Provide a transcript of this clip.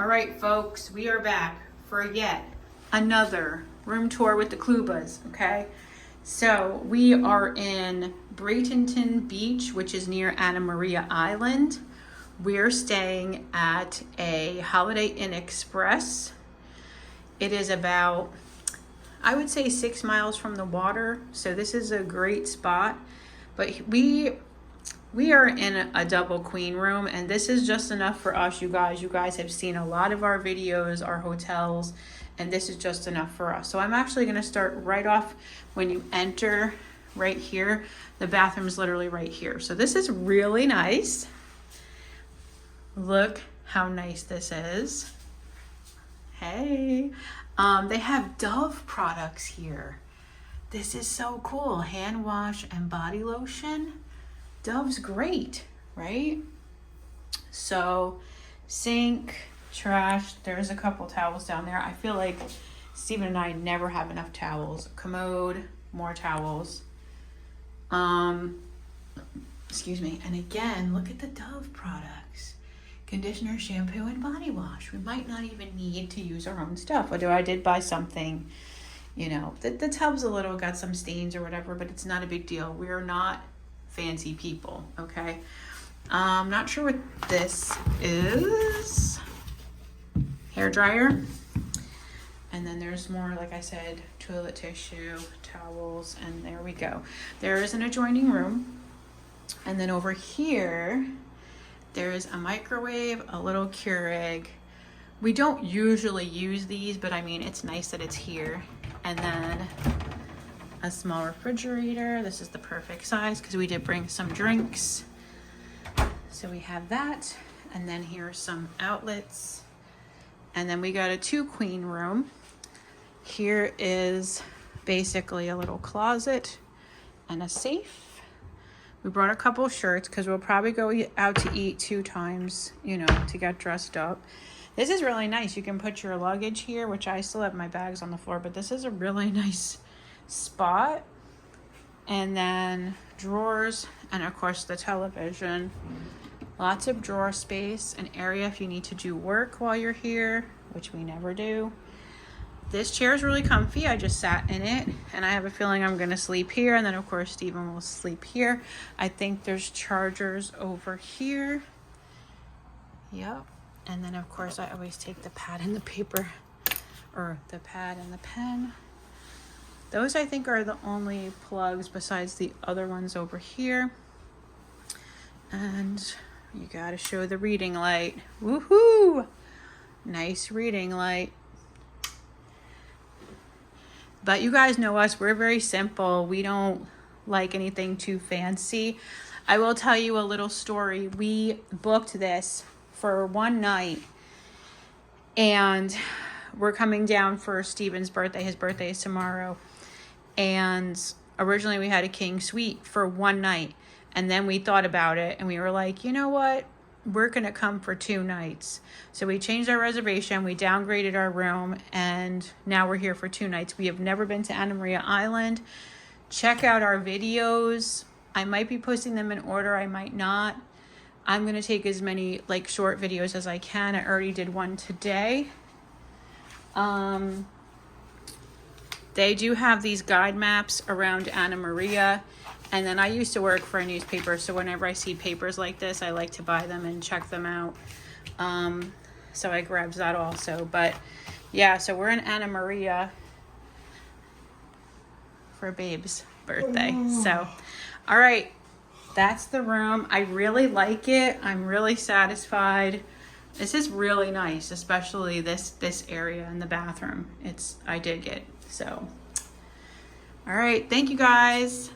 All right, folks, we are back for yet another room tour with the Klubas, okay? So we are in Bradenton Beach, which is near Anna Maria Island. We're staying at a Holiday Inn Express. It is about, I would say, 6 miles from the water. So this is a great spot. But we are in a double queen room, and this is just enough for us, you guys. You guys have seen a lot of our videos, our hotels, and this is just enough for us. So I'm actually going to start right off when you enter right here. The bathroom is literally right here. So this is really nice. Look how nice this is. Hey, they have Dove products here. This is so cool. Hand wash and body lotion. Dove's great, right? So sink, trash, there's a couple towels down there. I feel like Steven and I never have enough towels. Commode, more towels. Excuse me. And again, look at the Dove products. Conditioner, shampoo, and body wash. We might not even need to use our own stuff. Although I did buy something, you know, the tub's a little, got some stains or whatever, but it's not a big deal. We're not fancy people, okay? I'm not sure what this is. Hair dryer. And then there's more, like I said, toilet tissue, towels, and there we go. There is an adjoining room. And then over here, there's a microwave, a little Keurig. We don't usually use these, but I mean, it's nice that it's here. And then a small refrigerator. This is the perfect size because we did bring some drinks. So we have that. And then here are some outlets. And then we got a 2 queen room. Here is basically a little closet and a safe. We brought a couple shirts because we'll probably go out to eat 2 times, you know, to get dressed up. This is really nice. You can put your luggage here, which I still have my bags on the floor, but this is a really nice spot. And then drawers, and of course the television. Lots of drawer space, an area if you need to do work while you're here, which we never do. This chair is really comfy. I just sat in it, and I have a feeling I'm gonna sleep here, and then of course Steven will sleep here. I think there's chargers over here. Yep. And then of course I always take the pad and the paper, or the pad and the pen. Those I think are the only plugs besides the other ones over here. And you gotta show the reading light. Woohoo! Nice reading light. But you guys know us, we're very simple. We don't like anything too fancy. I will tell you a little story. We booked this for one night, and we're coming down for Steven's birthday. His birthday is tomorrow. And originally we had a king suite for one night, and then we thought about it and we were like, you know what, we're gonna come for 2 nights. So we changed our reservation, we downgraded our room, and now we're here for 2 nights. We have never been to Anna Maria Island. Check out our videos. I might be posting them in order, I might not. I'm gonna take as many like short videos as I can. I already did one today. They do have these guide maps around Anna Maria. And then I used to work for a newspaper, so whenever I see papers like this, I like to buy them and check them out. So I grabbed that also. But yeah, so we're in Anna Maria for Babe's birthday. So, all right, that's the room. I really like it. I'm really satisfied. This is really nice, especially this area in the bathroom. I dig it. So, all right, thank you guys.